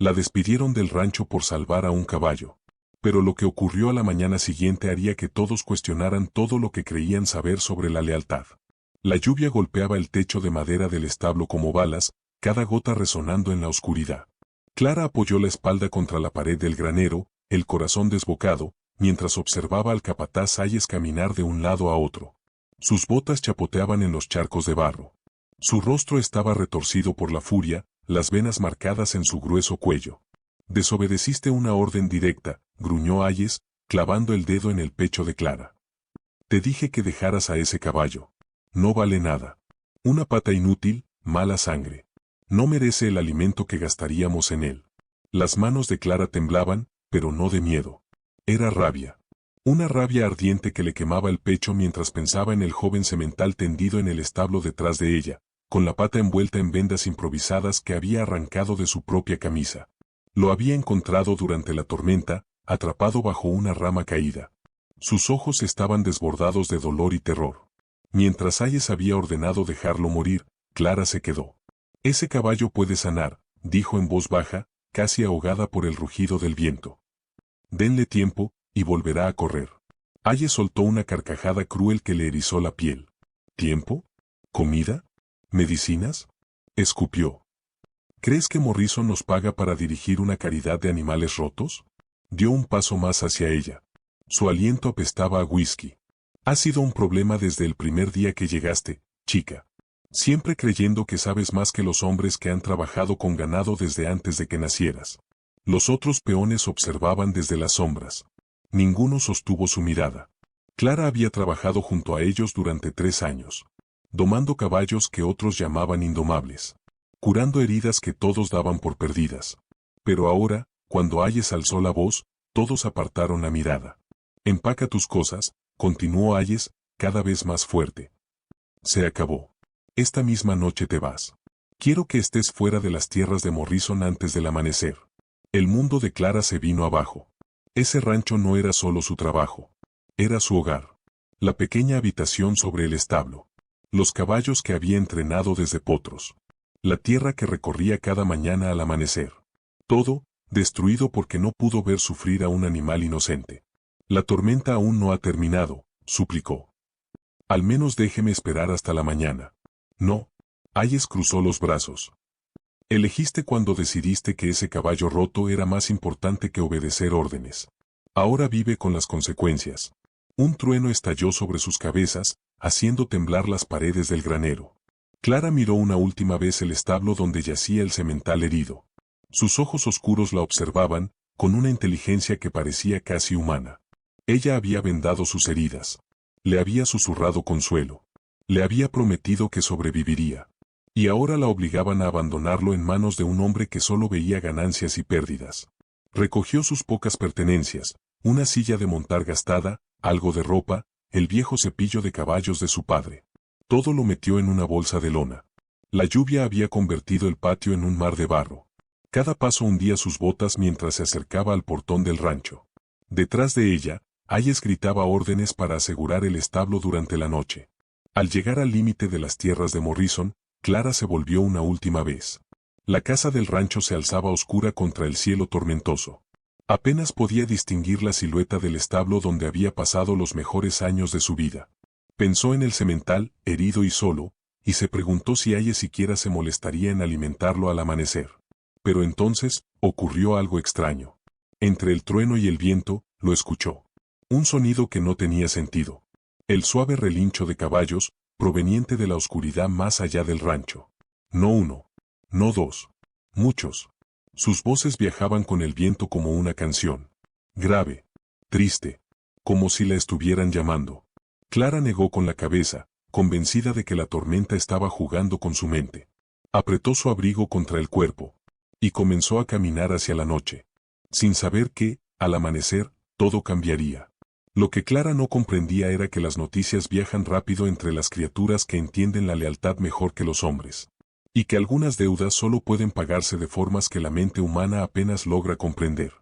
La despidieron del rancho por salvar a un caballo. Pero lo que ocurrió a la mañana siguiente haría que todos cuestionaran todo lo que creían saber sobre la lealtad. La lluvia golpeaba el techo de madera del establo como balas, cada gota resonando en la oscuridad. Clara apoyó la espalda contra la pared del granero, el corazón desbocado, mientras observaba al capataz Hayes caminar de un lado a otro. Sus botas chapoteaban en los charcos de barro. Su rostro estaba retorcido por la furia, las venas marcadas en su grueso cuello. «Desobedeciste una orden directa», gruñó Hayes, clavando el dedo en el pecho de Clara. «Te dije que dejaras a ese caballo. No vale nada. Una pata inútil, mala sangre. No merece el alimento que gastaríamos en él». Las manos de Clara temblaban, pero no de miedo. Era rabia. Una rabia ardiente que le quemaba el pecho mientras pensaba en el joven semental tendido en el establo detrás de ella, con la pata envuelta en vendas improvisadas que había arrancado de su propia camisa. Lo había encontrado durante la tormenta, atrapado bajo una rama caída. Sus ojos estaban desbordados de dolor y terror. Mientras Hayes había ordenado dejarlo morir, Clara se quedó. «Ese caballo puede sanar», dijo en voz baja, casi ahogada por el rugido del viento. «Denle tiempo, y volverá a correr». Hayes soltó una carcajada cruel que le erizó la piel. «¿Tiempo? ¿Comida? ¿Medicinas?», escupió. «¿Crees que Morrison nos paga para dirigir una caridad de animales rotos?». Dio un paso más hacia ella. Su aliento apestaba a whisky. «Ha sido un problema desde el primer día que llegaste, chica. Siempre creyendo que sabes más que los hombres que han trabajado con ganado desde antes de que nacieras». Los otros peones observaban desde las sombras. Ninguno sostuvo su mirada. Clara había trabajado junto a ellos durante 3 años. Domando caballos que otros llamaban indomables. Curando heridas que todos daban por perdidas. Pero ahora, cuando Hayes alzó la voz, todos apartaron la mirada. «Empaca tus cosas», continuó Hayes, cada vez más fuerte. «Se acabó. Esta misma noche te vas. Quiero que estés fuera de las tierras de Morrison antes del amanecer». El mundo de Clara se vino abajo. Ese rancho no era solo su trabajo. Era su hogar. La pequeña habitación sobre el establo. Los caballos que había entrenado desde potros. La tierra que recorría cada mañana al amanecer. Todo, destruido porque no pudo ver sufrir a un animal inocente. «La tormenta aún no ha terminado», suplicó. «Al menos déjeme esperar hasta la mañana». «No». Hayes cruzó los brazos. «Elegiste cuando decidiste que ese caballo roto era más importante que obedecer órdenes. Ahora vive con las consecuencias». Un trueno estalló sobre sus cabezas, haciendo temblar las paredes del granero. Clara miró una última vez el establo donde yacía el semental herido. Sus ojos oscuros la observaban, con una inteligencia que parecía casi humana. Ella había vendado sus heridas. Le había susurrado consuelo. Le había prometido que sobreviviría. Y ahora la obligaban a abandonarlo en manos de un hombre que solo veía ganancias y pérdidas. Recogió sus pocas pertenencias, una silla de montar gastada, algo de ropa, el viejo cepillo de caballos de su padre. Todo lo metió en una bolsa de lona. La lluvia había convertido el patio en un mar de barro. Cada paso hundía sus botas mientras se acercaba al portón del rancho. Detrás de ella, Hayes gritaba órdenes para asegurar el establo durante la noche. Al llegar al límite de las tierras de Morrison, Clara se volvió una última vez. La casa del rancho se alzaba oscura contra el cielo tormentoso. Apenas podía distinguir la silueta del establo donde había pasado los mejores años de su vida. Pensó en el semental, herido y solo, y se preguntó si Hayes siquiera se molestaría en alimentarlo al amanecer. Pero entonces, ocurrió algo extraño. Entre el trueno y el viento, lo escuchó. Un sonido que no tenía sentido. El suave relincho de caballos, proveniente de la oscuridad más allá del rancho. No uno, no dos, muchos. Sus voces viajaban con el viento como una canción. Grave, triste, como si la estuvieran llamando. Clara negó con la cabeza, convencida de que la tormenta estaba jugando con su mente. Apretó su abrigo contra el cuerpo. Y comenzó a caminar hacia la noche. Sin saber que, al amanecer, todo cambiaría. Lo que Clara no comprendía era que las noticias viajan rápido entre las criaturas que entienden la lealtad mejor que los hombres. Y que algunas deudas solo pueden pagarse de formas que la mente humana apenas logra comprender.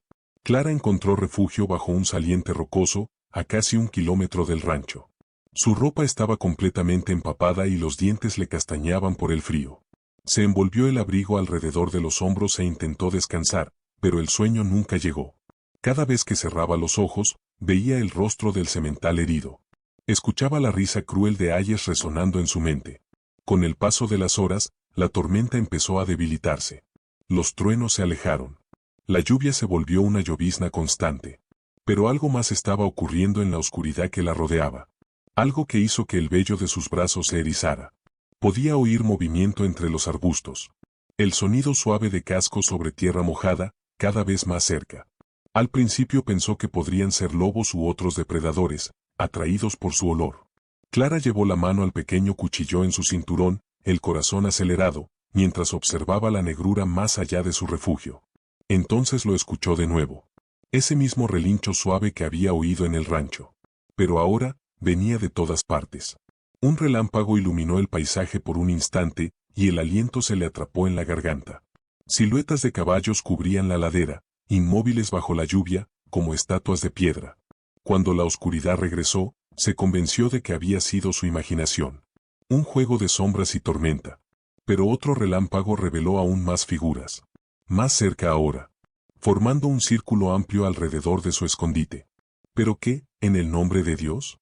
Clara encontró refugio bajo un saliente rocoso, a casi 1 kilómetro del rancho. Su ropa estaba completamente empapada y los dientes le castañaban por el frío. Se envolvió el abrigo alrededor de los hombros e intentó descansar, pero el sueño nunca llegó. Cada vez que cerraba los ojos, veía el rostro del semental herido. Escuchaba la risa cruel de Ayes resonando en su mente. Con el paso de las horas, la tormenta empezó a debilitarse. Los truenos se alejaron. La lluvia se volvió una llovizna constante. Pero algo más estaba ocurriendo en la oscuridad que la rodeaba. Algo que hizo que el vello de sus brazos se erizara. Podía oír movimiento entre los arbustos. El sonido suave de cascos sobre tierra mojada, cada vez más cerca. Al principio pensó que podrían ser lobos u otros depredadores, atraídos por su olor. Clara llevó la mano al pequeño cuchillo en su cinturón, el corazón acelerado, mientras observaba la negrura más allá de su refugio. Entonces lo escuchó de nuevo. Ese mismo relincho suave que había oído en el rancho. Pero ahora, venía de todas partes. Un relámpago iluminó el paisaje por un instante, y el aliento se le atrapó en la garganta. Siluetas de caballos cubrían la ladera, inmóviles bajo la lluvia, como estatuas de piedra. Cuando la oscuridad regresó, se convenció de que había sido su imaginación. Un juego de sombras y tormenta. Pero otro relámpago reveló aún más figuras. Más cerca ahora. Formando un círculo amplio alrededor de su escondite. ¿Pero qué, en el nombre de Dios?,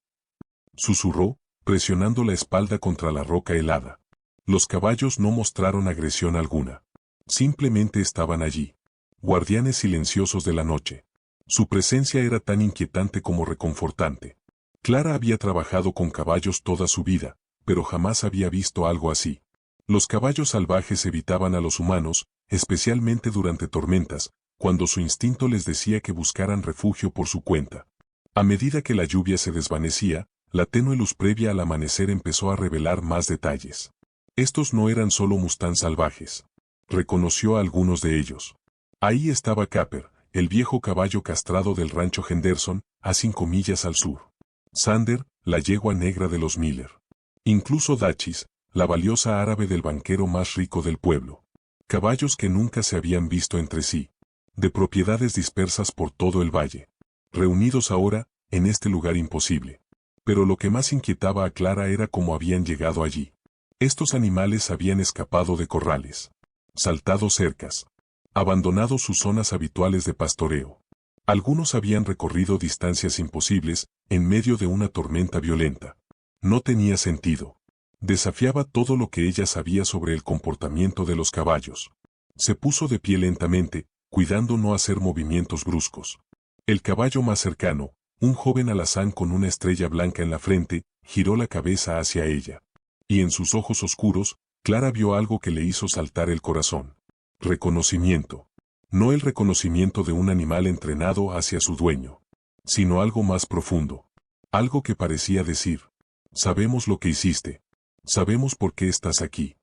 susurró, presionando la espalda contra la roca helada. Los caballos no mostraron agresión alguna. Simplemente estaban allí. Guardianes silenciosos de la noche. Su presencia era tan inquietante como reconfortante. Clara había trabajado con caballos toda su vida, pero jamás había visto algo así. Los caballos salvajes evitaban a los humanos, especialmente durante tormentas, cuando su instinto les decía que buscaran refugio por su cuenta. A medida que la lluvia se desvanecía, la tenue luz previa al amanecer empezó a revelar más detalles. Estos no eran solo mustangs salvajes. Reconoció a algunos de ellos. Ahí estaba Capper, el viejo caballo castrado del rancho Henderson, a 5 millas al sur. Sander, la yegua negra de los Miller. Incluso Dachis, la valiosa árabe del banquero más rico del pueblo. Caballos que nunca se habían visto entre sí. De propiedades dispersas por todo el valle. Reunidos ahora, en este lugar imposible. Pero lo que más inquietaba a Clara era cómo habían llegado allí. Estos animales habían escapado de corrales. Saltado cercas. Abandonado sus zonas habituales de pastoreo. Algunos habían recorrido distancias imposibles, en medio de una tormenta violenta. No tenía sentido. Desafiaba todo lo que ella sabía sobre el comportamiento de los caballos. Se puso de pie lentamente, cuidando no hacer movimientos bruscos. El caballo más cercano, un joven alazán con una estrella blanca en la frente, giró la cabeza hacia ella. Y en sus ojos oscuros, Clara vio algo que le hizo saltar el corazón. Reconocimiento. No el reconocimiento de un animal entrenado hacia su dueño, sino algo más profundo. Algo que parecía decir: sabemos lo que hiciste. Sabemos por qué estás aquí.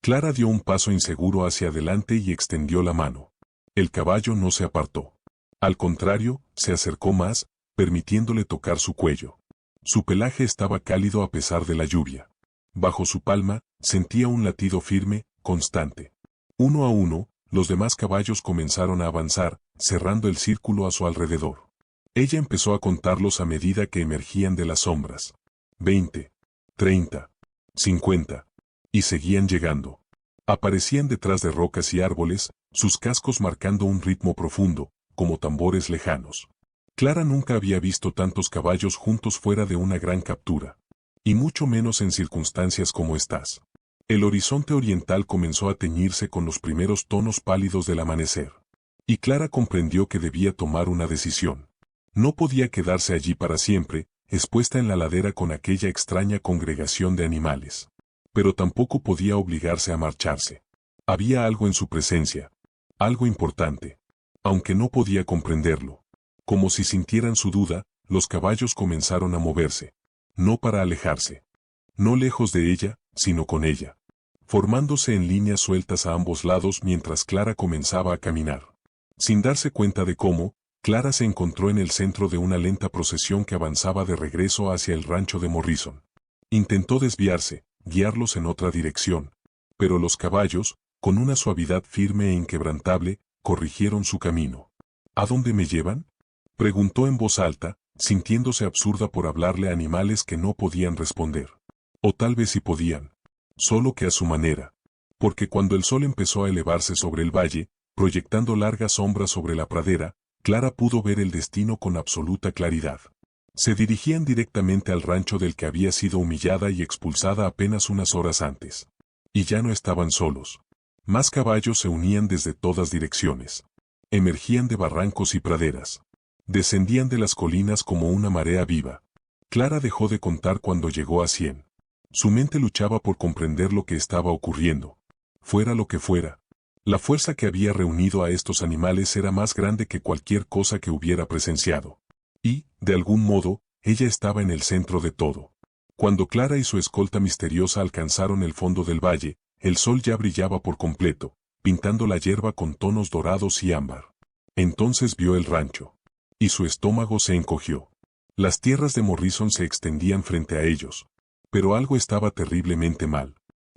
Clara dio un paso inseguro hacia adelante y extendió la mano. El caballo no se apartó. Al contrario, se acercó más, permitiéndole tocar su cuello. Su pelaje estaba cálido a pesar de la lluvia. Bajo su palma, sentía un latido firme, constante. Uno a uno, los demás caballos comenzaron a avanzar, cerrando el círculo a su alrededor. Ella empezó a contarlos a medida que emergían de las sombras. 20, 30, 50. Y seguían llegando. Aparecían detrás de rocas y árboles, sus cascos marcando un ritmo profundo, como tambores lejanos. Clara nunca había visto tantos caballos juntos fuera de una gran captura. Y mucho menos en circunstancias como estas. El horizonte oriental comenzó a teñirse con los primeros tonos pálidos del amanecer. Y Clara comprendió que debía tomar una decisión. No podía quedarse allí para siempre, expuesta en la ladera con aquella extraña congregación de animales. Pero tampoco podía obligarse a marcharse. Había algo en su presencia. Algo importante. Aunque no podía comprenderlo. Como si sintieran su duda, los caballos comenzaron a moverse. No para alejarse. No lejos de ella, sino con ella. Formándose en líneas sueltas a ambos lados mientras Clara comenzaba a caminar. Sin darse cuenta de cómo, Clara se encontró en el centro de una lenta procesión que avanzaba de regreso hacia el rancho de Morrison. Intentó desviarse, guiarlos en otra dirección. Pero los caballos, con una suavidad firme e inquebrantable, corrigieron su camino. ¿A dónde me llevan?, preguntó en voz alta, sintiéndose absurda por hablarle a animales que no podían responder. O tal vez sí podían. Solo que a su manera. porque cuando el sol empezó a elevarse sobre el valle, proyectando largas sombras sobre la pradera, Clara pudo ver el destino con absoluta claridad. Se dirigían directamente al rancho del que había sido humillada y expulsada apenas unas horas antes. Y ya no estaban solos. Más caballos se unían desde todas direcciones. Emergían de barrancos y praderas. Descendían de las colinas como una marea viva. Clara dejó de contar cuando llegó a 100. Su mente luchaba por comprender lo que estaba ocurriendo. Fuera lo que fuera. La fuerza que había reunido a estos animales era más grande que cualquier cosa que hubiera presenciado. Y, de algún modo, ella estaba en el centro de todo. Cuando Clara y su escolta misteriosa alcanzaron el fondo del valle, el sol ya brillaba por completo, pintando la hierba con tonos dorados y ámbar. Entonces vio el rancho. Y su estómago se encogió. Las tierras de Morrison se extendían frente a ellos. Pero algo estaba terriblemente mal.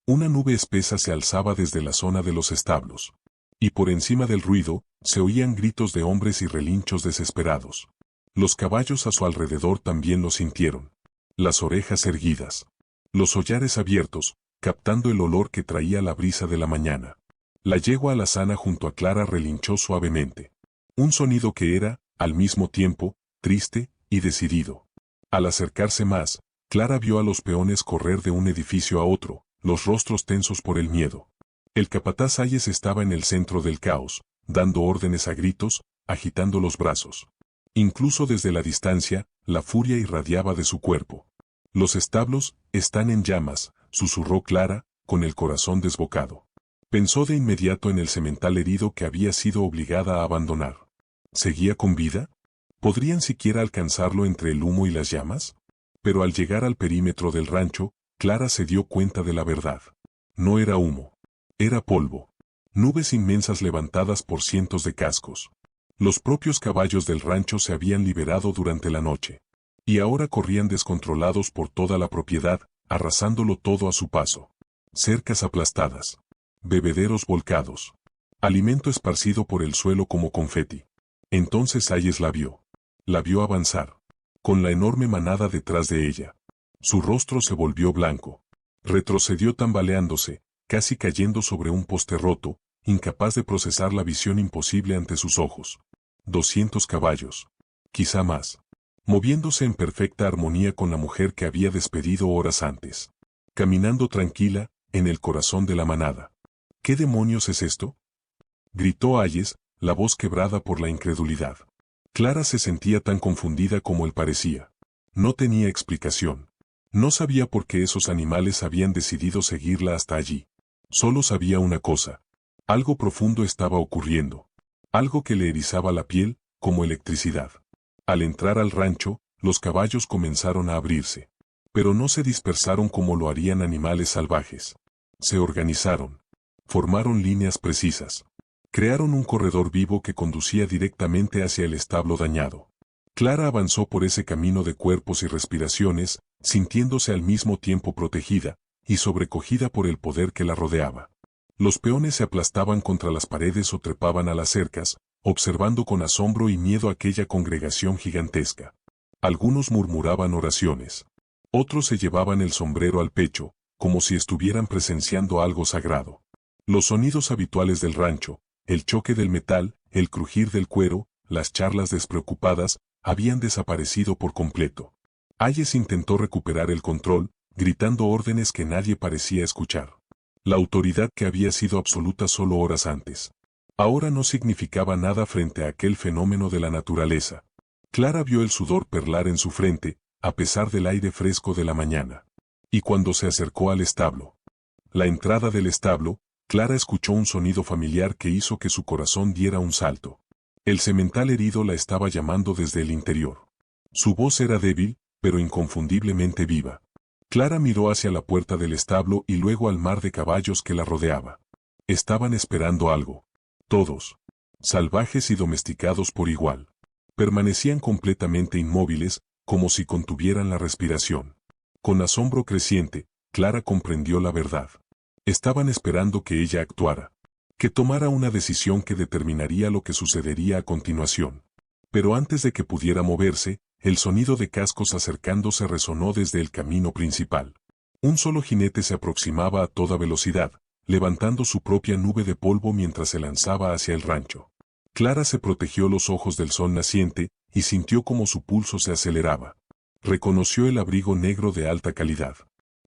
Una nube espesa se alzaba desde la zona de los establos. Y por encima del ruido, se oían gritos de hombres y relinchos desesperados. Los caballos a su alrededor también lo sintieron. Las orejas erguidas. Los hollares abiertos, captando el olor que traía la brisa de la mañana. La yegua alazana junto a Clara relinchó suavemente. Un sonido que era, al mismo tiempo, triste y decidido. Al acercarse más, Clara vio a los peones correr de un edificio a otro, los rostros tensos por el miedo. El capataz Hayes estaba en el centro del caos, dando órdenes a gritos, agitando los brazos. Incluso desde la distancia, la furia irradiaba de su cuerpo. Los establos están en llamas, susurró Clara, con el corazón desbocado. Pensó de inmediato en el semental herido que había sido obligada a abandonar. ¿Seguía con vida? ¿Podrían siquiera alcanzarlo entre el humo y las llamas? Pero al llegar al perímetro del rancho, Clara se dio cuenta de la verdad. No era humo. Era polvo. Nubes inmensas levantadas por cientos de cascos. Los propios caballos del rancho se habían liberado durante la noche. Y ahora corrían descontrolados por toda la propiedad, arrasándolo todo a su paso. Cercas aplastadas. Bebederos volcados. Alimento esparcido por el suelo como confeti. Entonces Hayes la vio. La vio avanzar. Con la enorme manada detrás de ella. Su rostro se volvió blanco. Retrocedió tambaleándose, casi cayendo sobre un poste roto, incapaz de procesar la visión imposible ante sus ojos. 200 caballos. Quizá más. Moviéndose en perfecta armonía con la mujer que había despedido horas antes. Caminando tranquila, en el corazón de la manada. ¿Qué demonios es esto?, gritó Hayes, la voz quebrada por la incredulidad. Clara se sentía tan confundida como él parecía. No tenía explicación. No sabía por qué esos animales habían decidido seguirla hasta allí. Solo sabía una cosa. Algo profundo estaba ocurriendo. Algo que le erizaba la piel, como electricidad. Al entrar al rancho, los caballos comenzaron a abrirse. Pero no se dispersaron como lo harían animales salvajes. Se organizaron. Formaron líneas precisas. Crearon un corredor vivo que conducía directamente hacia el establo dañado. Clara avanzó por ese camino de cuerpos y respiraciones, sintiéndose al mismo tiempo protegida y sobrecogida por el poder que la rodeaba. Los peones se aplastaban contra las paredes o trepaban a las cercas, observando con asombro y miedo aquella congregación gigantesca. Algunos murmuraban oraciones. Otros se llevaban el sombrero al pecho, como si estuvieran presenciando algo sagrado. Los sonidos habituales del rancho, el choque del metal, el crujir del cuero, las charlas despreocupadas, habían desaparecido por completo. Hayes intentó recuperar el control, gritando órdenes que nadie parecía escuchar. La autoridad que había sido absoluta solo horas antes. Ahora no significaba nada frente a aquel fenómeno de la naturaleza. Clara vio el sudor perlar en su frente, a pesar del aire fresco de la mañana. Y cuando se acercó al establo. La entrada del establo, Clara escuchó un sonido familiar que hizo que su corazón diera un salto. El semental herido la estaba llamando desde el interior. Su voz era débil, pero inconfundiblemente viva. Clara miró hacia la puerta del establo y luego al mar de caballos que la rodeaba. Estaban esperando algo. Todos, salvajes y domesticados por igual, permanecían completamente inmóviles, como si contuvieran la respiración. Con asombro creciente, Clara comprendió la verdad. Estaban esperando que ella actuara, que tomara una decisión que determinaría lo que sucedería a continuación. Pero antes de que pudiera moverse, el sonido de cascos acercándose resonó desde el camino principal. Un solo jinete se aproximaba a toda velocidad, levantando su propia nube de polvo mientras se lanzaba hacia el rancho. Clara se protegió los ojos del sol naciente y sintió como su pulso se aceleraba. Reconoció el abrigo negro de alta calidad.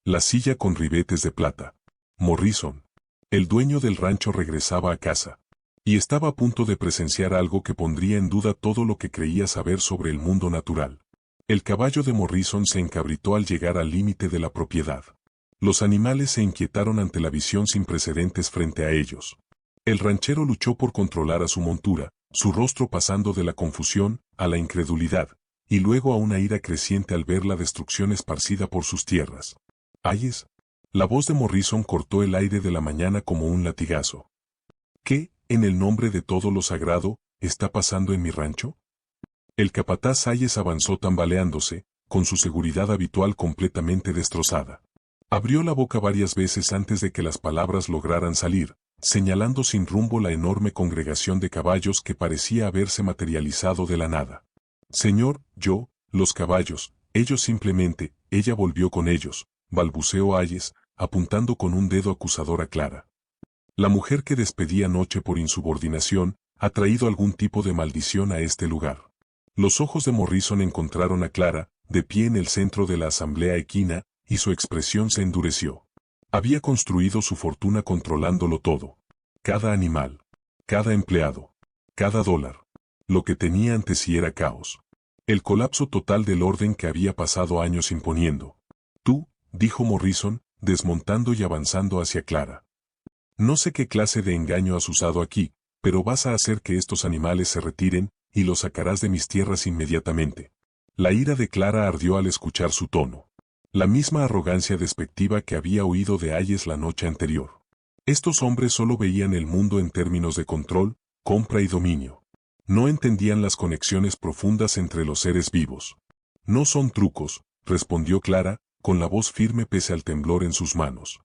La silla con ribetes de plata. Morrison. El dueño del rancho regresaba a casa. Y estaba a punto de presenciar algo que pondría en duda todo lo que creía saber sobre el mundo natural. El caballo de Morrison se encabritó al llegar al límite de la propiedad. Los animales se inquietaron ante la visión sin precedentes frente a ellos. El ranchero luchó por controlar a su montura, su rostro pasando de la confusión a la incredulidad, y luego a una ira creciente al ver la destrucción esparcida por sus tierras. —¿Ayes? La voz de Morrison cortó el aire de la mañana como un latigazo. —¿Qué, en el nombre de todo lo sagrado, está pasando en mi rancho? El capataz Ayes avanzó tambaleándose, con su seguridad habitual completamente destrozada. Abrió la boca varias veces antes de que las palabras lograran salir, señalando sin rumbo la enorme congregación de caballos que parecía haberse materializado de la nada. —Señor, los caballos, ellos simplemente, ella volvió con ellos, balbuceó Ayes, apuntando con un dedo acusador a Clara. La mujer que despedía anoche por insubordinación ha traído algún tipo de maldición a este lugar. Los ojos de Morrison encontraron a Clara, de pie en el centro de la asamblea equina, y su expresión se endureció. Había construido su fortuna controlándolo todo. Cada animal, cada empleado, cada dólar. Lo que tenía ante sí era caos. El colapso total del orden que había pasado años imponiendo. Tú, dijo Morrison, desmontando y avanzando hacia Clara. No sé qué clase de engaño has usado aquí, pero vas a hacer que estos animales se retiren, y los sacarás de mis tierras inmediatamente. La ira de Clara ardió al escuchar su tono. La misma arrogancia despectiva que había oído de Ayes la noche anterior. Estos hombres solo veían el mundo en términos de control, compra y dominio. No entendían las conexiones profundas entre los seres vivos. No son trucos, respondió Clara, con la voz firme pese al temblor en sus manos.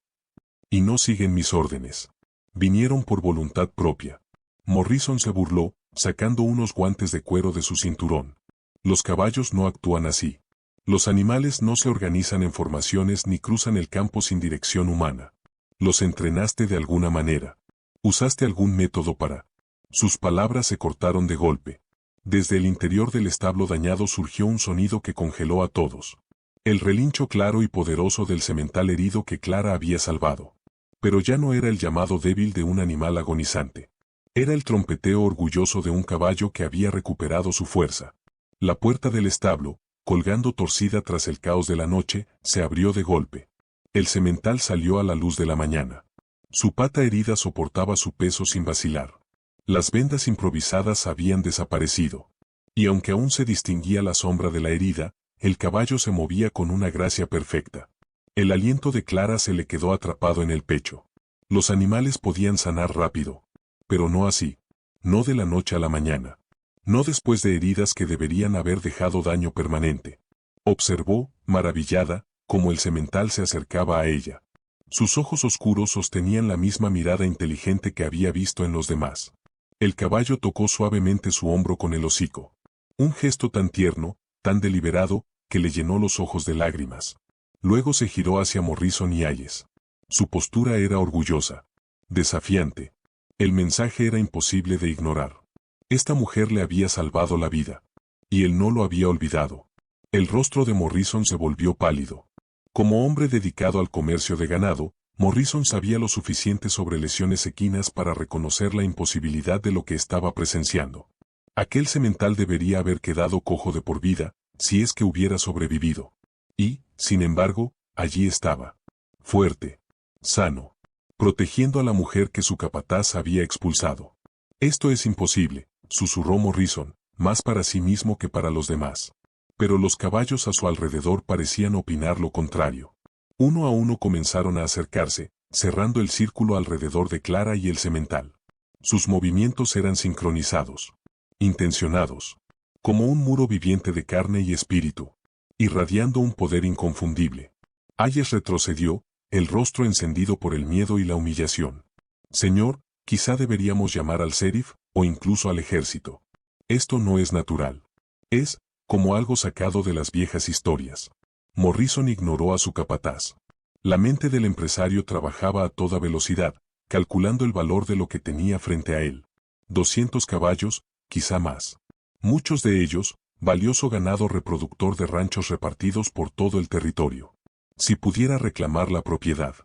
Y no siguen mis órdenes. Vinieron por voluntad propia. Morrison se burló, sacando unos guantes de cuero de su cinturón. Los caballos no actúan así. Los animales no se organizan en formaciones ni cruzan el campo sin dirección humana. Los entrenaste de alguna manera. Usaste algún método para... Sus palabras se cortaron de golpe. Desde el interior del establo dañado surgió un sonido que congeló a todos. El relincho claro y poderoso del semental herido que Clara había salvado. Pero ya no era el llamado débil de un animal agonizante. Era el trompeteo orgulloso de un caballo que había recuperado su fuerza. La puerta del establo, colgando torcida tras el caos de la noche, se abrió de golpe. El semental salió a la luz de la mañana. Su pata herida soportaba su peso sin vacilar. Las vendas improvisadas habían desaparecido. Y aunque aún se distinguía la sombra de la herida, el caballo se movía con una gracia perfecta. El aliento de Clara se le quedó atrapado en el pecho. Los animales podían sanar rápido. Pero no así. No de la noche a la mañana. No después de heridas que deberían haber dejado daño permanente. Observó, maravillada, cómo el semental se acercaba a ella. Sus ojos oscuros sostenían la misma mirada inteligente que había visto en los demás. El caballo tocó suavemente su hombro con el hocico. Un gesto tan tierno, tan deliberado, que le llenó los ojos de lágrimas. Luego se giró hacia Morrison y Ayes. Su postura era orgullosa. Desafiante. El mensaje era imposible de ignorar. Esta mujer le había salvado la vida. Y él no lo había olvidado. El rostro de Morrison se volvió pálido. Como hombre dedicado al comercio de ganado, Morrison sabía lo suficiente sobre lesiones equinas para reconocer la imposibilidad de lo que estaba presenciando. Aquel semental debería haber quedado cojo de por vida, si es que hubiera sobrevivido. Y, sin embargo, allí estaba. Fuerte. Sano. Protegiendo a la mujer que su capataz había expulsado. Esto es imposible, susurró Morrison, más para sí mismo que para los demás. Pero los caballos a su alrededor parecían opinar lo contrario. Uno a uno comenzaron a acercarse, cerrando el círculo alrededor de Clara y el semental. Sus movimientos eran sincronizados. Intencionados. Como un muro viviente de carne y espíritu. Irradiando un poder inconfundible. Ayes retrocedió, el rostro encendido por el miedo y la humillación. Señor, quizá deberíamos llamar al sheriff, o incluso al ejército. Esto no es natural. Es, como algo sacado de las viejas historias. Morrison ignoró a su capataz. La mente del empresario trabajaba a toda velocidad, calculando el valor de lo que tenía frente a él. 200 caballos, quizá más. Muchos de ellos, valioso ganado reproductor de ranchos repartidos por todo el territorio. Si pudiera reclamar la propiedad.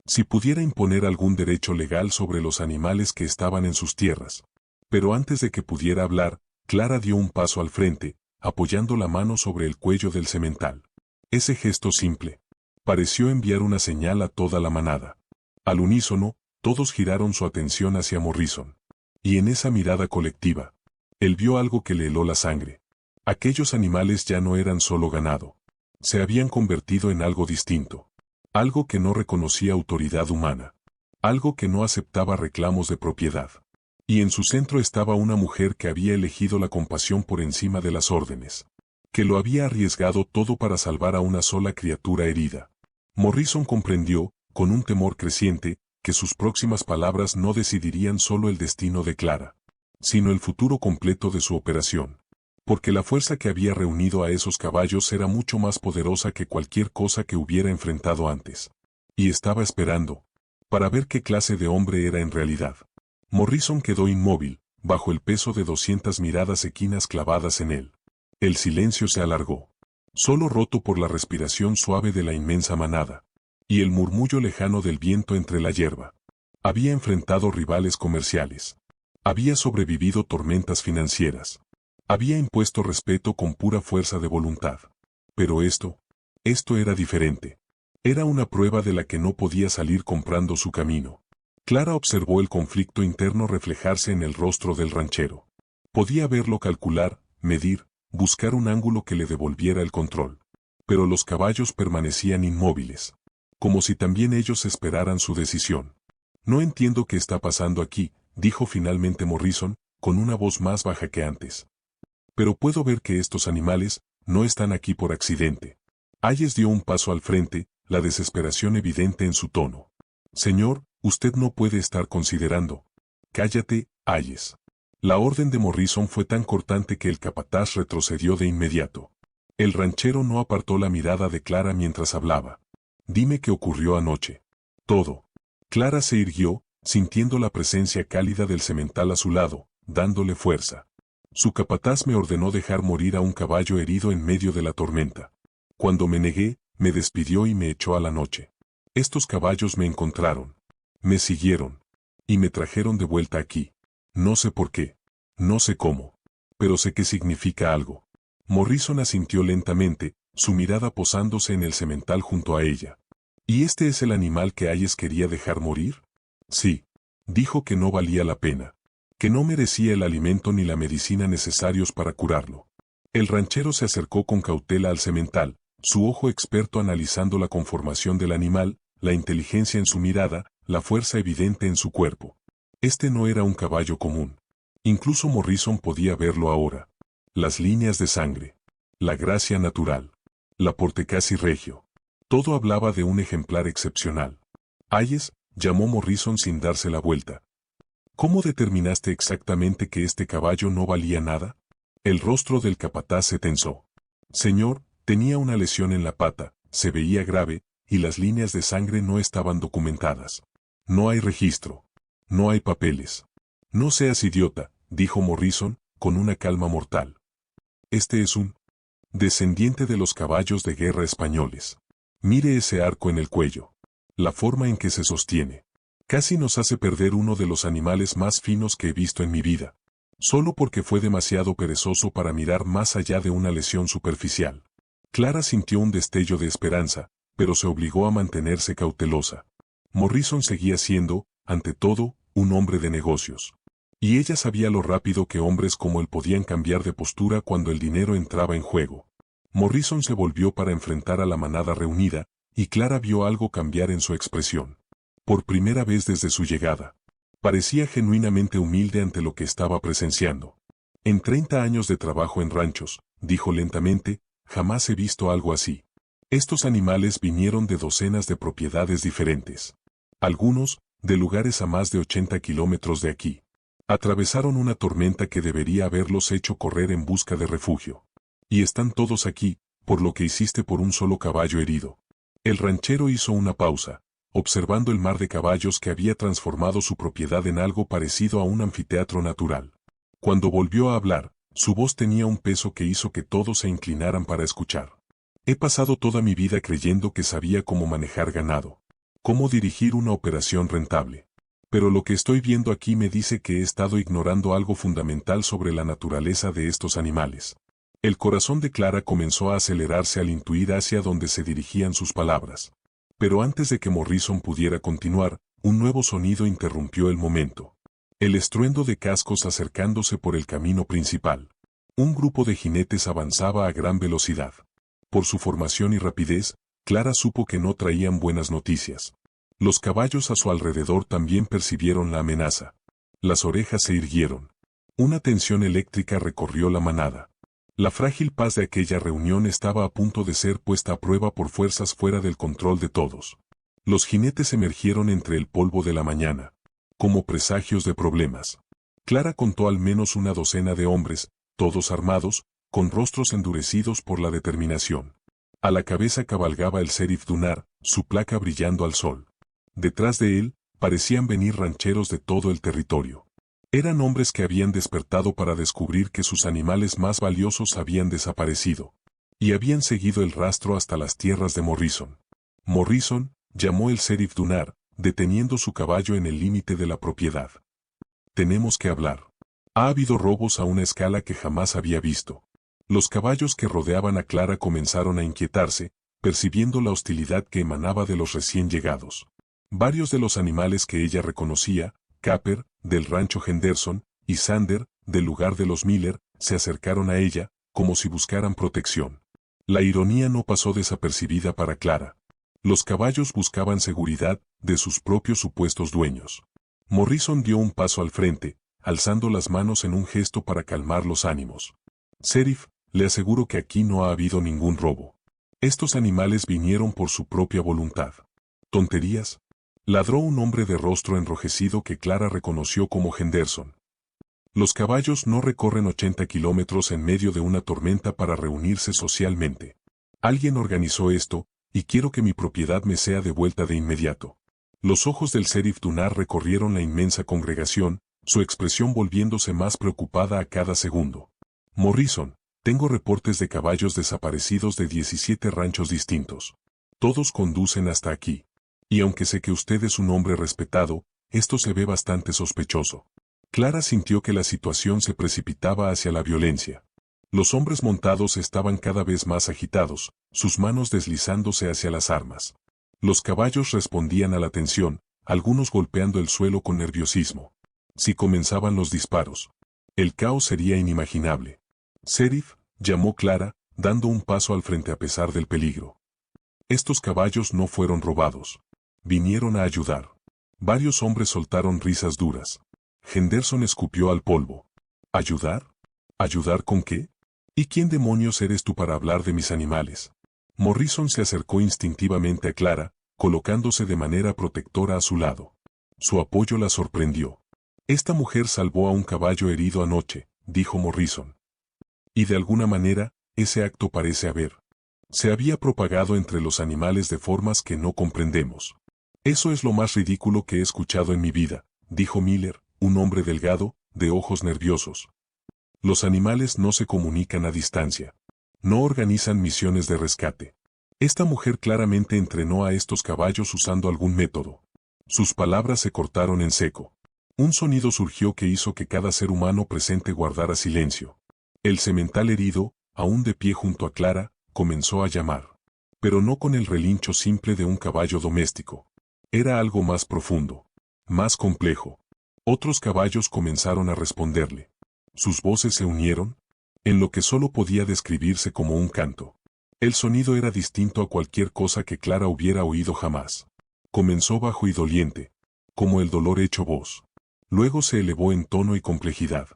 Si pudiera imponer algún derecho legal sobre los animales que estaban en sus tierras. Pero antes de que pudiera hablar, Clara dio un paso al frente, apoyando la mano sobre el cuello del semental. Ese gesto simple pareció enviar una señal a toda la manada. Al unísono, todos giraron su atención hacia Morrison. Y en esa mirada colectiva, él vio algo que le heló la sangre. Aquellos animales ya no eran solo ganado. Se habían convertido en algo distinto. Algo que no reconocía autoridad humana. Algo que no aceptaba reclamos de propiedad. Y en su centro estaba una mujer que había elegido la compasión por encima de las órdenes. Que lo había arriesgado todo para salvar a una sola criatura herida. Morrison comprendió, con un temor creciente, que sus próximas palabras no decidirían solo el destino de Clara, sino el futuro completo de su operación. Porque la fuerza que había reunido a esos caballos era mucho más poderosa que cualquier cosa que hubiera enfrentado antes. Y estaba esperando, para ver qué clase de hombre era en realidad. Morrison quedó inmóvil, bajo el peso de 200 miradas equinas clavadas en él. El silencio se alargó, solo roto por la respiración suave de la inmensa manada, y el murmullo lejano del viento entre la hierba. Había enfrentado rivales comerciales. Había sobrevivido tormentas financieras. Había impuesto respeto con pura fuerza de voluntad. Pero esto era diferente. Era una prueba de la que no podía salir comprando su camino. Clara observó el conflicto interno reflejarse en el rostro del ranchero. Podía verlo calcular, medir, buscar un ángulo que le devolviera el control. Pero los caballos permanecían inmóviles. Como si también ellos esperaran su decisión. No entiendo qué está pasando aquí, dijo finalmente Morrison, con una voz más baja que antes. Pero puedo ver que estos animales no están aquí por accidente. Hayes dio un paso al frente, la desesperación evidente en su tono. Señor, usted no puede estar considerando. Cállate, Hayes. La orden de Morrison fue tan cortante que el capataz retrocedió de inmediato. El ranchero no apartó la mirada de Clara mientras hablaba. Dime qué ocurrió anoche. Todo. Clara se irguió, sintiendo la presencia cálida del semental a su lado, dándole fuerza. Su capataz me ordenó dejar morir a un caballo herido en medio de la tormenta. Cuando me negué, me despidió y me echó a la noche. Estos caballos me encontraron. Me siguieron. Y me trajeron de vuelta aquí. No sé por qué. No sé cómo. Pero sé que significa algo. Morrison asintió lentamente, su mirada posándose en el semental junto a ella. ¿Y este es el animal que Hayes quería dejar morir? Sí. Dijo que no valía la pena. Que no merecía el alimento ni la medicina necesarios para curarlo. El ranchero se acercó con cautela al semental, su ojo experto analizando la conformación del animal, la inteligencia en su mirada, la fuerza evidente en su cuerpo. Este no era un caballo común. Incluso Morrison podía verlo ahora. Las líneas de sangre. La gracia natural. La porte casi regio. Todo hablaba de un ejemplar excepcional. Hayes, llamó Morrison sin darse la vuelta. ¿Cómo determinaste exactamente que este caballo no valía nada? El rostro del capataz se tensó. Señor, tenía una lesión en la pata, se veía grave, y las líneas de sangre no estaban documentadas. No hay registro. No hay papeles. No seas idiota, dijo Morrison, con una calma mortal. Este es un descendiente de los caballos de guerra españoles. Mire ese arco en el cuello. La forma en que se sostiene. Casi nos hace perder uno de los animales más finos que he visto en mi vida. Solo porque fue demasiado perezoso para mirar más allá de una lesión superficial. Clara sintió un destello de esperanza, pero se obligó a mantenerse cautelosa. Morrison seguía siendo, ante todo, un hombre de negocios. Y ella sabía lo rápido que hombres como él podían cambiar de postura cuando el dinero entraba en juego. Morrison se volvió para enfrentar a la manada reunida, y Clara vio algo cambiar en su expresión. Por primera vez desde su llegada. Parecía genuinamente humilde ante lo que estaba presenciando. En 30 años de trabajo en ranchos, dijo lentamente, jamás he visto algo así. Estos animales vinieron de docenas de propiedades diferentes. Algunos, de lugares a más de 80 kilómetros de aquí. Atravesaron una tormenta que debería haberlos hecho correr en busca de refugio. Y están todos aquí, por lo que hiciste por un solo caballo herido. El ranchero hizo una pausa, observando el mar de caballos que había transformado su propiedad en algo parecido a un anfiteatro natural. Cuando volvió a hablar, su voz tenía un peso que hizo que todos se inclinaran para escuchar. He pasado toda mi vida creyendo que sabía cómo manejar ganado, cómo dirigir una operación rentable. Pero lo que estoy viendo aquí me dice que he estado ignorando algo fundamental sobre la naturaleza de estos animales. El corazón de Clara comenzó a acelerarse al intuir hacia donde se dirigían sus palabras. Pero antes de que Morrison pudiera continuar, un nuevo sonido interrumpió el momento. El estruendo de cascos acercándose por el camino principal. Un grupo de jinetes avanzaba a gran velocidad. Por su formación y rapidez, Clara supo que no traían buenas noticias. Los caballos a su alrededor también percibieron la amenaza. Las orejas se irguieron. Una tensión eléctrica recorrió la manada. La frágil paz de aquella reunión estaba a punto de ser puesta a prueba por fuerzas fuera del control de todos. Los jinetes emergieron entre el polvo de la mañana, como presagios de problemas. Clara contó al menos una docena de hombres, todos armados, con rostros endurecidos por la determinación. A la cabeza cabalgaba el sheriff Dunar, su placa brillando al sol. Detrás de él, parecían venir rancheros de todo el territorio. Eran hombres que habían despertado para descubrir que sus animales más valiosos habían desaparecido, y habían seguido el rastro hasta las tierras de Morrison. Morrison, llamó el sheriff Dunar, deteniendo su caballo en el límite de la propiedad. Tenemos que hablar. Ha habido robos a una escala que jamás había visto. Los caballos que rodeaban a Clara comenzaron a inquietarse, percibiendo la hostilidad que emanaba de los recién llegados. Varios de los animales que ella reconocía, Capper, del rancho Henderson, y Sander, del lugar de los Miller, se acercaron a ella, como si buscaran protección. La ironía no pasó desapercibida para Clara. Los caballos buscaban seguridad de sus propios supuestos dueños. Morrison dio un paso al frente, alzando las manos en un gesto para calmar los ánimos. Sheriff, le aseguro que aquí no ha habido ningún robo. Estos animales vinieron por su propia voluntad. ¿Tonterías? Ladró un hombre de rostro enrojecido que Clara reconoció como Henderson. Los caballos no recorren 80 kilómetros en medio de una tormenta para reunirse socialmente. Alguien organizó esto, y quiero que mi propiedad me sea devuelta de inmediato. Los ojos del sheriff Dunar recorrieron la inmensa congregación, su expresión volviéndose más preocupada a cada segundo. Morrison, tengo reportes de caballos desaparecidos de 17 ranchos distintos. Todos conducen hasta aquí. Y aunque sé que usted es un hombre respetado, esto se ve bastante sospechoso. Clara sintió que la situación se precipitaba hacia la violencia. Los hombres montados estaban cada vez más agitados, sus manos deslizándose hacia las armas. Los caballos respondían a la tensión, algunos golpeando el suelo con nerviosismo. Si comenzaban los disparos, el caos sería inimaginable. Sheriff, llamó Clara, dando un paso al frente a pesar del peligro. Estos caballos no fueron robados. Vinieron a ayudar. Varios hombres soltaron risas duras. Henderson escupió al polvo. ¿Ayudar? ¿Ayudar con qué? ¿Y quién demonios eres tú para hablar de mis animales? Morrison se acercó instintivamente a Clara, colocándose de manera protectora a su lado. Su apoyo la sorprendió. Esta mujer salvó a un caballo herido anoche, dijo Morrison. Y de alguna manera, ese acto parece se había propagado entre los animales de formas que no comprendemos. Eso es lo más ridículo que he escuchado en mi vida, dijo Miller, un hombre delgado, de ojos nerviosos. Los animales no se comunican a distancia. No organizan misiones de rescate. Esta mujer claramente entrenó a estos caballos usando algún método. Sus palabras se cortaron en seco. Un sonido surgió que hizo que cada ser humano presente guardara silencio. El semental herido, aún de pie junto a Clara, comenzó a llamar. Pero no con el relincho simple de un caballo doméstico. Era algo más profundo, más complejo. Otros caballos comenzaron a responderle. Sus voces se unieron, en lo que solo podía describirse como un canto. El sonido era distinto a cualquier cosa que Clara hubiera oído jamás. Comenzó bajo y doliente, como el dolor hecho voz. Luego se elevó en tono y complejidad,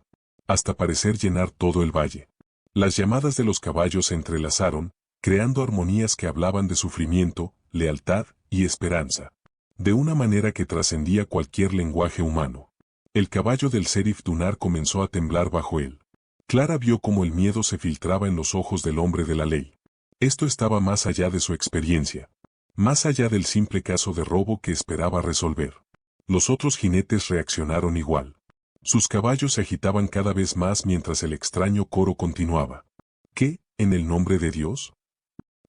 hasta parecer llenar todo el valle. Las llamadas de los caballos se entrelazaron, creando armonías que hablaban de sufrimiento, lealtad y esperanza. De una manera que trascendía cualquier lenguaje humano. El caballo del sheriff Dunar comenzó a temblar bajo él. Clara vio cómo el miedo se filtraba en los ojos del hombre de la ley. Esto estaba más allá de su experiencia. más allá del simple caso de robo que esperaba resolver. Los otros jinetes reaccionaron igual. Sus caballos se agitaban cada vez más mientras el extraño coro continuaba. ¿Qué, en el nombre de Dios?,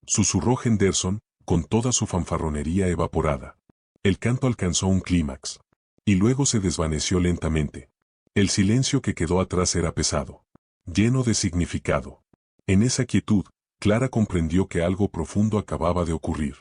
susurró Henderson, con toda su fanfarronería evaporada. El canto alcanzó un clímax. Y luego se desvaneció lentamente. El silencio que quedó atrás era pesado, lleno de significado. En esa quietud, Clara comprendió que algo profundo acababa de ocurrir.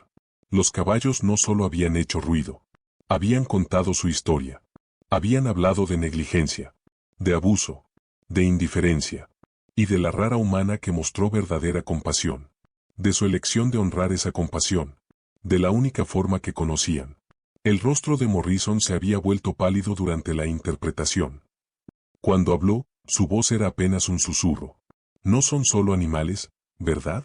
Los caballos no solo habían hecho ruido. Habían contado su historia. Habían hablado de negligencia, de abuso, de indiferencia, y de la rara humana que mostró verdadera compasión. De su elección de honrar esa compasión, de la única forma que conocían. El rostro de Morrison se había vuelto pálido durante la interpretación. Cuando habló, su voz era apenas un susurro. No son solo animales, ¿verdad?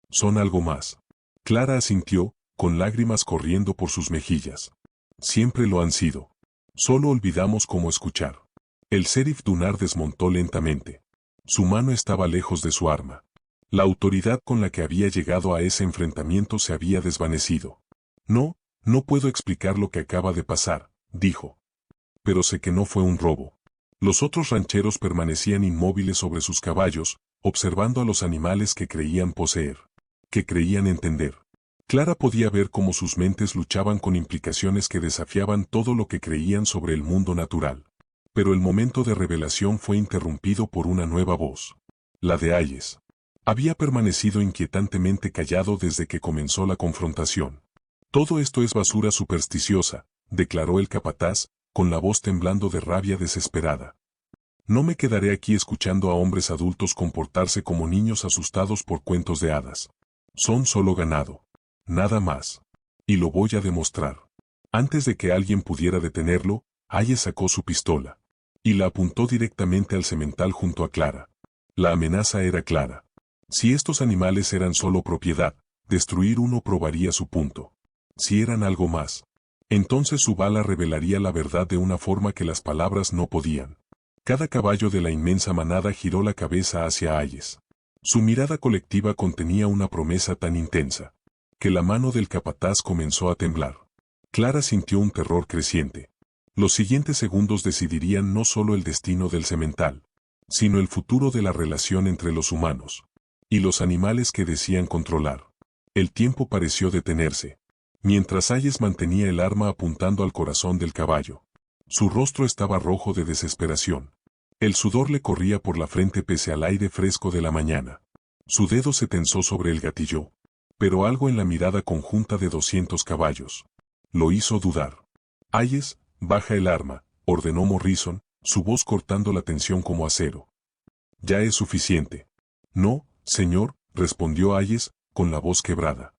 Son algo más. Clara asintió, con lágrimas corriendo por sus mejillas. Siempre lo han sido. Solo olvidamos cómo escuchar. El sheriff Dunar desmontó lentamente. Su mano estaba lejos de su arma. La autoridad con la que había llegado a ese enfrentamiento se había desvanecido. No puedo explicar lo que acaba de pasar, dijo. Pero sé que no fue un robo. Los otros rancheros permanecían inmóviles sobre sus caballos, observando a los animales que creían poseer, que creían entender. Clara podía ver cómo sus mentes luchaban con implicaciones que desafiaban todo lo que creían sobre el mundo natural. Pero el momento de revelación fue interrumpido por una nueva voz. La de Hayes. Había permanecido inquietantemente callado desde que comenzó la confrontación. Todo esto es basura supersticiosa, declaró el capataz, con la voz temblando de rabia desesperada. No me quedaré aquí escuchando a hombres adultos comportarse como niños asustados por cuentos de hadas. Son solo ganado. Nada más. Y lo voy a demostrar. Antes de que alguien pudiera detenerlo, Hayes sacó su pistola. Y la apuntó directamente al semental junto a Clara. La amenaza era clara. Si estos animales eran solo propiedad, destruir uno probaría su punto. Si eran algo más, entonces su bala revelaría la verdad de una forma que las palabras no podían. Cada caballo de la inmensa manada giró la cabeza hacia Hayes. Su mirada colectiva contenía una promesa tan intensa, que la mano del capataz comenzó a temblar. Clara sintió un terror creciente. Los siguientes segundos decidirían no solo el destino del semental, sino el futuro de la relación entre los humanos y los animales que decían controlar. El tiempo pareció detenerse, mientras Hayes mantenía el arma apuntando al corazón del caballo. Su rostro estaba rojo de desesperación. El sudor le corría por la frente pese al aire fresco de la mañana. Su dedo se tensó sobre el gatillo, pero algo en la mirada conjunta de 200 caballos lo hizo dudar. Hayes, baja el arma, ordenó Morrison, su voz cortando la tensión como acero. Ya es suficiente. No, señor, respondió Hayes, con la voz quebrada.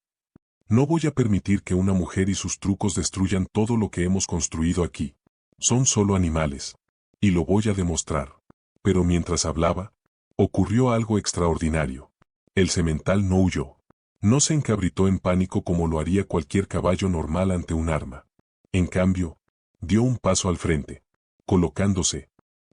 No voy a permitir que una mujer y sus trucos destruyan todo lo que hemos construido aquí. Son solo animales. Y lo voy a demostrar. Pero mientras hablaba, ocurrió algo extraordinario. El semental no huyó. No se encabritó en pánico como lo haría cualquier caballo normal ante un arma. En cambio, dio un paso al frente.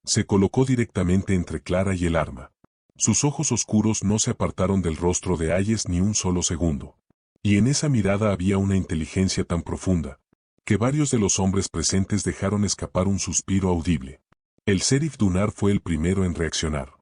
Se colocó directamente entre Clara y el arma. Sus ojos oscuros no se apartaron del rostro de Hayes ni un solo segundo. Y en esa mirada había una inteligencia tan profunda, que varios de los hombres presentes dejaron escapar un suspiro audible. El sheriff Dunar fue el primero en reaccionar.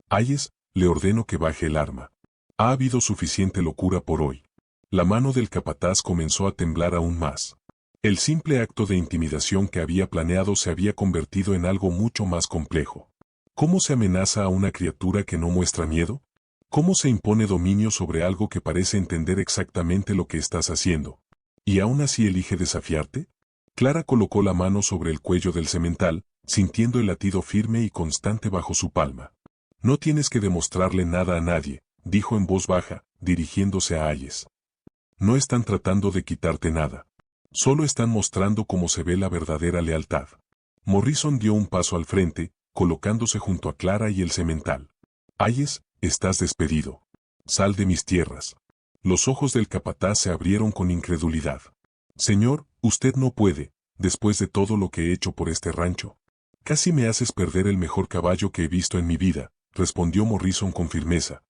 Hayes, le ordeno que baje el arma. Ha habido suficiente locura por hoy. La mano del capataz comenzó a temblar aún más. El simple acto de intimidación que había planeado se había convertido en algo mucho más complejo. ¿Cómo se amenaza a una criatura que no muestra miedo? ¿Cómo se impone dominio sobre algo que parece entender exactamente lo que estás haciendo? ¿Y aún así elige desafiarte? Clara colocó la mano sobre el cuello del semental, sintiendo el latido firme y constante bajo su palma. No tienes que demostrarle nada a nadie, dijo en voz baja, dirigiéndose a Hayes. No están tratando de quitarte nada. Solo están mostrando cómo se ve la verdadera lealtad. Morrison dio un paso al frente, colocándose junto a Clara y el semental. Hayes, estás despedido. Sal de mis tierras. Los ojos del capataz se abrieron con incredulidad. Señor, usted no puede, después de todo lo que he hecho por este rancho. Casi me haces perder el mejor caballo que he visto en mi vida, respondió Morrison con firmeza.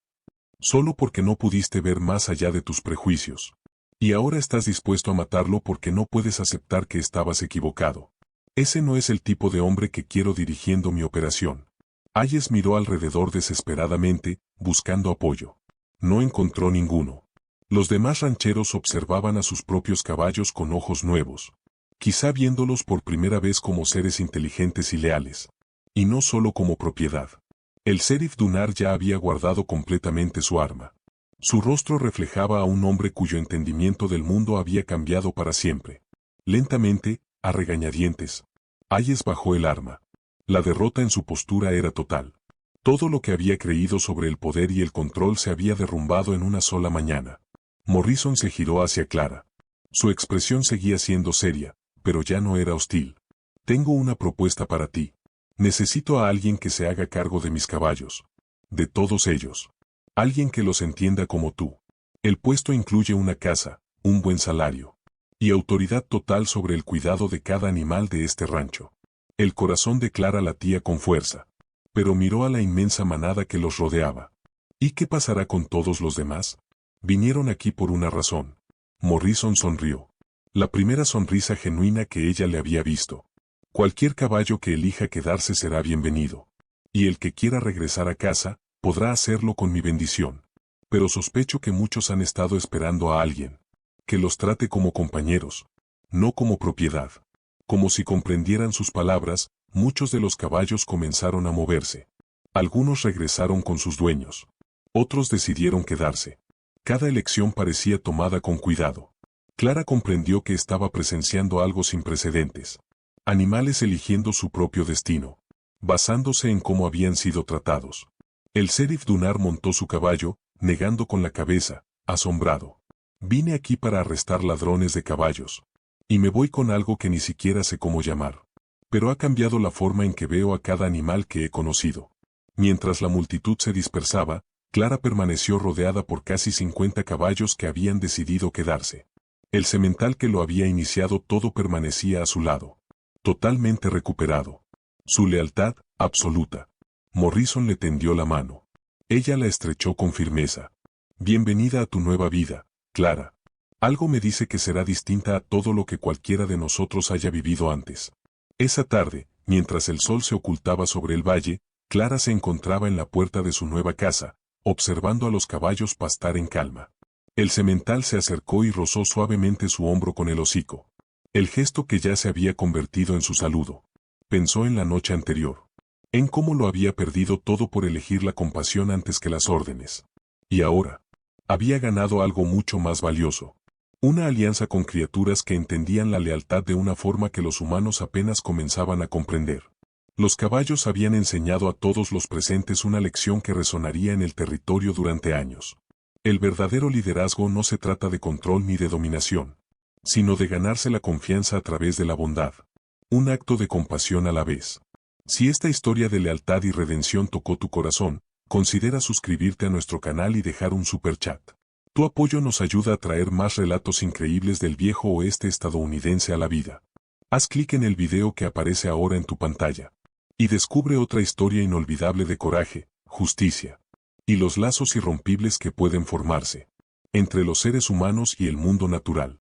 Solo porque no pudiste ver más allá de tus prejuicios. Y ahora estás dispuesto a matarlo porque no puedes aceptar que estabas equivocado. Ese no es el tipo de hombre que quiero dirigiendo mi operación. Hayes miró alrededor desesperadamente, buscando apoyo. No encontró ninguno. Los demás rancheros observaban a sus propios caballos con ojos nuevos, quizá viéndolos por primera vez como seres inteligentes y leales, y no solo como propiedad. El sheriff Dunar ya había guardado completamente su arma. Su rostro reflejaba a un hombre cuyo entendimiento del mundo había cambiado para siempre. Lentamente, a regañadientes, Hayes bajó el arma. La derrota en su postura era total. Todo lo que había creído sobre el poder y el control se había derrumbado en una sola mañana. Morrison se giró hacia Clara. Su expresión seguía siendo seria, pero ya no era hostil. Tengo una propuesta para ti. Necesito a alguien que se haga cargo de mis caballos. De todos ellos. Alguien que los entienda como tú. El puesto incluye una casa, un buen salario. Y autoridad total sobre el cuidado de cada animal de este rancho. El corazón de Clara latía con fuerza. Pero miró a la inmensa manada que los rodeaba. ¿Y qué pasará con todos los demás? Vinieron aquí por una razón. Morrison sonrió. La primera sonrisa genuina que ella le había visto. Cualquier caballo que elija quedarse será bienvenido. Y el que quiera regresar a casa, podrá hacerlo con mi bendición. Pero sospecho que muchos han estado esperando a alguien. Que los trate como compañeros. No como propiedad. Como si comprendieran sus palabras, muchos de los caballos comenzaron a moverse. Algunos regresaron con sus dueños. Otros decidieron quedarse. Cada elección parecía tomada con cuidado. Clara comprendió que estaba presenciando algo sin precedentes. Animales eligiendo su propio destino, basándose en cómo habían sido tratados. El sheriff Dunar montó su caballo, negando con la cabeza, asombrado. Vine aquí para arrestar ladrones de caballos. Y me voy con algo que ni siquiera sé cómo llamar. Pero ha cambiado la forma en que veo a cada animal que he conocido. Mientras la multitud se dispersaba, Clara permaneció rodeada por casi 50 caballos que habían decidido quedarse. El semental que lo había iniciado todo permanecía a su lado. Totalmente recuperado. Su lealtad, absoluta. Morrison le tendió la mano. Ella la estrechó con firmeza. Bienvenida a tu nueva vida, Clara. Algo me dice que será distinta a todo lo que cualquiera de nosotros haya vivido antes. Esa tarde, mientras el sol se ocultaba sobre el valle, Clara se encontraba en la puerta de su nueva casa, observando a los caballos pastar en calma. El semental se acercó y rozó suavemente su hombro con el hocico. El gesto que ya se había convertido en su saludo. Pensó en la noche anterior. En cómo lo había perdido todo por elegir la compasión antes que las órdenes. Y ahora, había ganado algo mucho más valioso. Una alianza con criaturas que entendían la lealtad de una forma que los humanos apenas comenzaban a comprender. Los caballos habían enseñado a todos los presentes una lección que resonaría en el territorio durante años. El verdadero liderazgo no se trata de control ni de dominación, sino de ganarse la confianza a través de la bondad. Un acto de compasión a la vez. Si esta historia de lealtad y redención tocó tu corazón, considera suscribirte a nuestro canal y dejar un superchat. Tu apoyo nos ayuda a traer más relatos increíbles del viejo oeste estadounidense a la vida. Haz clic en el video que aparece ahora en tu pantalla. Y descubre otra historia inolvidable de coraje, justicia. Y los lazos irrompibles que pueden formarse entre los seres humanos y el mundo natural.